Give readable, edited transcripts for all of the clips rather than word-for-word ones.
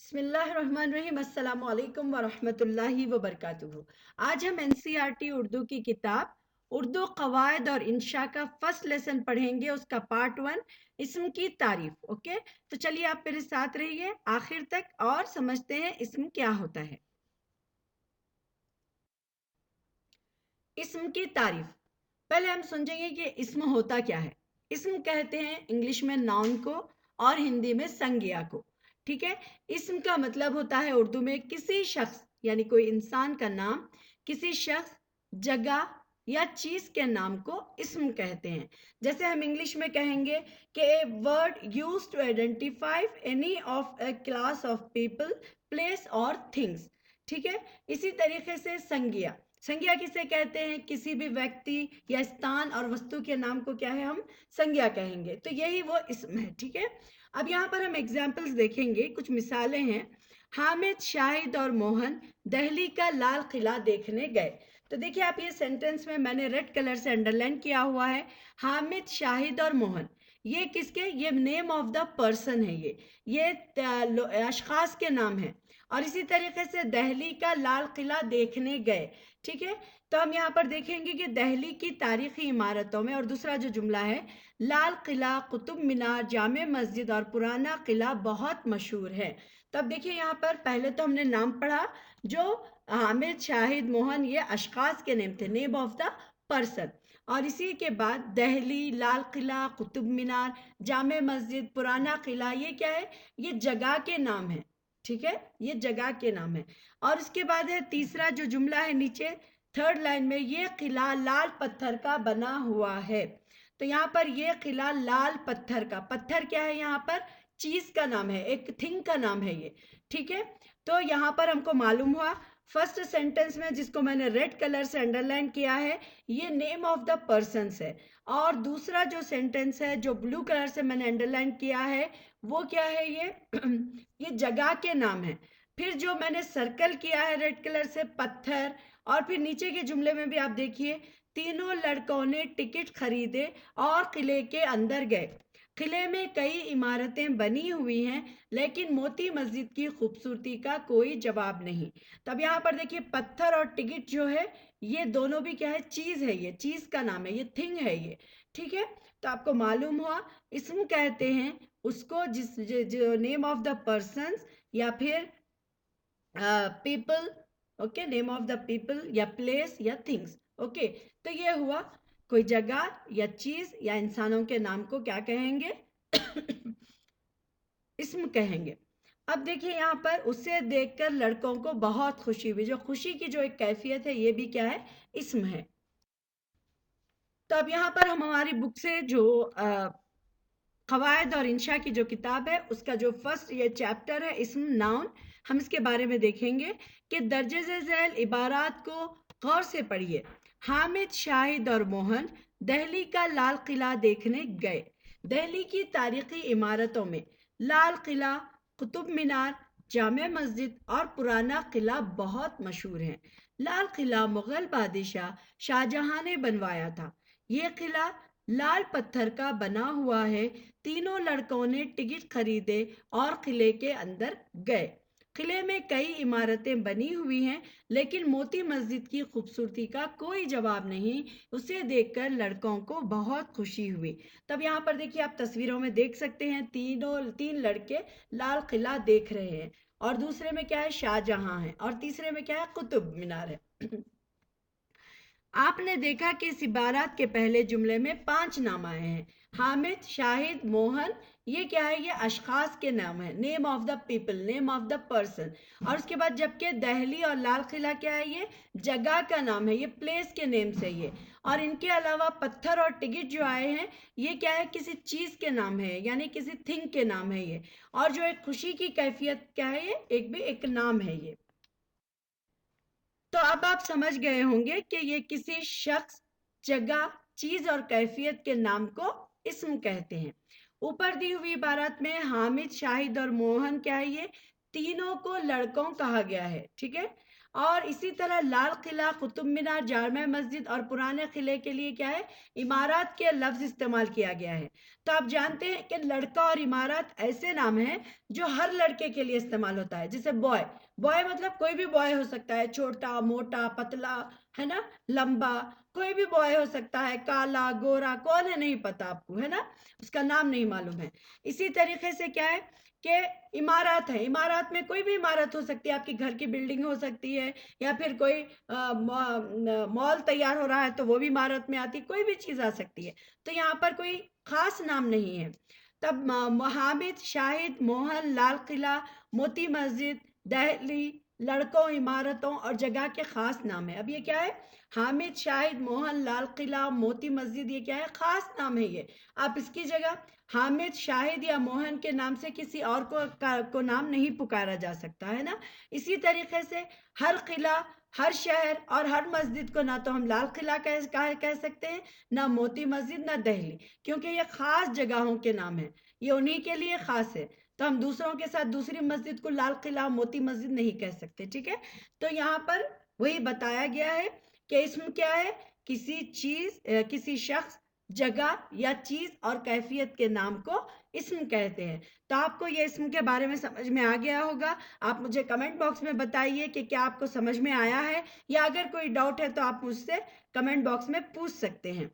बिस्मिल्लाहिर्रहमानिर्रहीम। अस्सलाम वालेकुम वरहमतुल्लाहि वबरकातुहू। आज हम एनसीईआरटी उर्दू की किताब उर्दू कवायद और इंशा का फर्स्ट लेसन पढ़ेंगे, उसका पार्ट 1 इस्म की तारीफ। ओके, तो चलिए आप मेरे साथ रहिए आखिर तक और समझते हैं इस्म क्या होता है। इस्म की तारीफ, पहले हम समझेंगे कि इस्म होता क्या है। इस्म कहते हैं इंग्लिश में नाउन को और हिंदी में संज्ञा को। ठीक है, इस्म का मतलब होता है उर्दू में किसी शख्स यानी कोई इंसान का नाम, किसी शख्स, जगह या चीज के नाम को इस्म कहते हैं। जैसे हम इंग्लिश में कहेंगे कि a word used to identify any of a class of people, place और थिंग्स। ठीक है, इसी तरीके से संज्ञा, संज्ञा किसे कहते हैं? किसी भी व्यक्ति या स्थान और वस्तु के नाम को क्या है, हम संज्ञा कहेंगे। तो यही वो इसम है। ठीक है, अब यहाँ पर हम एग्जाम्पल्स देखेंगे, कुछ मिसालें हैं। हामिद, शाहिद और मोहन दिल्ली का लाल किला देखने गए। तो देखिए आप, ये सेंटेंस में मैंने रेड कलर से अंडरलाइन किया हुआ है। हामिद, शाहिद और मोहन, ये किसके, ये नेम ऑफ द पर्सन है, ये अशखास के नाम है। और इसी तरीके से दिल्ली का लाल किला देखने गए। ठीक है, तो हम यहाँ पर देखेंगे कि दिल्ली की तारीखी इमारतों में, और दूसरा जो जुमला है, लाल किला, कुतुब मीनार, जामे मस्जिद और पुराना किला बहुत मशहूर है। तो अब देखिए यहाँ पर पहले तो हमने नाम पढ़ा, जो हामिद, शाहिद, मोहन, ये अशखास के नेम थे, नेम ऑफ द पर्सन। और इसी के बाद दिल्ली, लाल किला, कुतुब मीनार, जामे मस्जिद, पुराना किला, ये क्या है, ये जगह के नाम है। ठीक है, ये जगह के नाम है। और उसके बाद है तीसरा जो जुमला है नीचे थर्ड लाइन में, ये किला लाल पत्थर का बना हुआ है। तो यहाँ पर ये किला लाल पत्थर का, पत्थर क्या है यहाँ पर, चीज का नाम है, एक थिंग का नाम है ये। ठीक है, तो यहाँ पर हमको मालूम हुआ फर्स्ट सेंटेंस में, जिसको मैंने रेड कलर से अंडरलाइन किया है, ये नेम ऑफ द पर्सन है। और दूसरा जो सेंटेंस है जो ब्लू कलर से मैंने अंडरलाइन किया है, वो क्या है, ये जगह के नाम है। फिर जो मैंने सर्कल किया है रेड कलर से, पत्थर। और फिर नीचे के जुमले में भी आप देखिए, तीनों लड़कों ने टिकट खरीदे और किले के अंदर गए। किले में कई इमारतें बनी हुई हैं, लेकिन मोती मस्जिद की खूबसूरती का कोई जवाब नहीं। तब यहाँ पर देखिए, पत्थर और टिकट जो है, ये दोनों भी क्या है, चीज है, ये चीज का नाम है, ये थिंग है ये। ठीक है, तो आपको मालूम हुआ इसम कहते हैं उसको जो नेम ऑफ द पर्सन या फिर people. Okay, name of the people या प्लेस या थिंग्स। ओके, तो ये हुआ, कोई जगह या चीज या इंसानों के नाम को क्या कहेंगे इस्म कहेंगे। अब देखिए यहाँ पर, उसे देखकर लड़कों को बहुत खुशी हुई, जो खुशी की जो एक कैफियत है, ये भी क्या है, इस्म है। तो अब यहाँ पर हम हमारी बुक से जो कवायद और इंशा की जो किताब है, उसका जो फर्स्ट ये चैप्टर है इस्म नाउन, हम इसके बारे में देखेंगे कि दर्जे झैल इबारात को गौर से पढ़िए। हामिद, शाहिद और मोहन दिल्ली का लाल किला देखने गए। दिल्ली की तारीखी इमारतों में लाल किला, कुतुब मीनार, जामे मस्जिद और पुराना किला बहुत मशहूर हैं। लाल किला मुगल बादशाह शाहजहां ने बनवाया था। यह किला लाल पत्थर का बना हुआ है। तीनों लड़कों ने टिकट खरीदे और किले के अंदर गए। किले में कई इमारतें बनी हुई हैं, लेकिन मोती मस्जिद की खूबसूरती का कोई जवाब नहीं। उसे देखकर लड़कों को बहुत खुशी हुई। तब यहाँ पर देखिए, आप तस्वीरों में देख सकते हैं, तीन लड़के लाल किला देख रहे हैं, और दूसरे में क्या है, शाहजहां है, और तीसरे में क्या है, कुतुब मीनार है। आपने देखा कि इस इबारत के पहले जुमले में 5 नाम आए हैं, हामिद, शाहिद, मोहन। ये क्या है, ये अशखास के नाम है, name of the people, name of the person. और उसके बाद जबकि दिल्ली और लाल किला क्या है, ये जगह का नाम है, ये प्लेस के नेम से ये। और इनके अलावा पत्थर और टिकट जो आए हैं, ये क्या है, किसी चीज के नाम है, यानी किसी थिंग के नाम है ये। और जो एक खुशी की कैफियत क्या है, ये एक नाम है ये। तो अब आप समझ गए होंगे कि ये किसी शख्स, जगह, चीज और कैफियत के नाम को इस्म कहते हैं। ऊपर दी हुई इबारत में हामिद, शाहिद और मोहन क्या है, ये तीनों को लड़कों कहा गया है। ठीक है, اور اسی طرح لال قلعہ، قطب مینار، جامع مسجد اور پرانے قلعے کے لیے کیا ہے؟ عمارات کے لفظ استعمال کیا گیا ہے۔ تو آپ جانتے ہیں کہ لڑکا اور عمارات ایسے نام ہیں جو ہر لڑکے کے لیے استعمال ہوتا ہے، جیسے بوائے، بوائے مطلب کوئی بھی بوائے ہو سکتا ہے، چھوٹا، موٹا، پتلا، ہے نا، لمبا، کوئی بھی بوائے ہو سکتا ہے، کالا، گورا، کون ہے نہیں پتا آپ کو، ہے نا، اس کا نام نہیں معلوم ہے۔ اسی طریقے سے کیا ہے کہ عمارات ہے، عمارات میں کوئی بھی عمارت ہو سکتی ہے، آپ کی گھر کی بلڈنگ ہو سکتی ہے، یا پھر کوئی مال تیار ہو رہا ہے تو وہ بھی عمارت میں آتی، کوئی بھی چیز آ سکتی ہے۔ تو یہاں پر کوئی خاص نام نہیں ہے۔ تب حامد، شاہد، موہن، لال قلعہ، موتی مسجد، دہلی، لڑکوں، عمارتوں اور جگہ کے خاص نام ہے۔ اب یہ کیا ہے؟ حامد، شاہد، موہن، لال قلعہ، موتی مسجد، یہ کیا ہے؟ خاص نام ہے یہ۔ آپ اس کی جگہ حامد، شاہد یا موہن کے نام سے کسی اور کو نام نہیں پکارا جا سکتا، ہے نا۔ اسی طریقے سے ہر قلعہ، ہر شہر اور ہر مسجد کو نہ تو ہم لال قلعہ کہہ سکتے ہیں، نہ موتی مسجد، نہ دہلی، کیونکہ یہ خاص جگہوں کے نام ہیں، یہ انہی کے لیے خاص ہے۔ تو ہم دوسروں کے ساتھ دوسری مسجد کو لال قلعہ، موتی مسجد نہیں کہہ سکتے، ٹھیک ہے۔ تو یہاں پر وہی بتایا گیا ہے کہ اسم کیا ہے؟ کسی چیز، کسی شخص، جگہ یا چیز اور کیفیت کے نام کو اسم کہتے ہیں۔ تو آپ کو یہ اسم کے بارے میں سمجھ میں آ گیا ہوگا۔ آپ مجھے کمنٹ باکس میں بتائیے کہ کیا آپ کو سمجھ میں آیا ہے، یا اگر کوئی ڈاؤٹ ہے تو آپ مجھ سے کمنٹ باکس میں پوچھ سکتے ہیں۔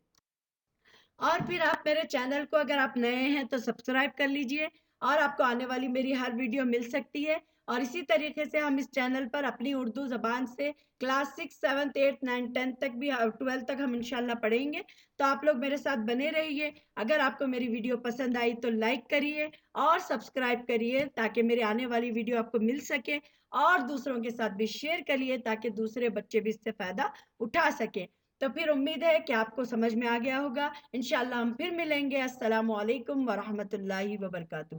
اور پھر آپ میرے چینل کو اگر آپ نئے ہیں تو سبسکرائب کر لیجئے، اور آپ کو آنے والی میری ہر ویڈیو مل سکتی ہے۔ اور اسی طریقے سے ہم اس چینل پر اپنی اردو زبان سے کلاس 6، 7، 8، 9، 10 تک بھی، 12 تک ہم انشاءاللہ پڑھیں گے۔ تو آپ لوگ میرے ساتھ بنے رہیے۔ اگر آپ کو میری ویڈیو پسند آئی تو لائک کریے اور سبسکرائب کریے، تاکہ میرے آنے والی ویڈیو آپ کو مل سکے، اور دوسروں کے ساتھ بھی شیئر کریے تاکہ دوسرے بچے بھی اس سے فائدہ اٹھا سکیں۔ تو پھر امید ہے کہ آپ کو سمجھ میں آ گیا ہوگا۔ انشاءاللہ ہم پھر ملیں گے۔ السلام علیکم ورحمۃ اللہ وبرکاتہ۔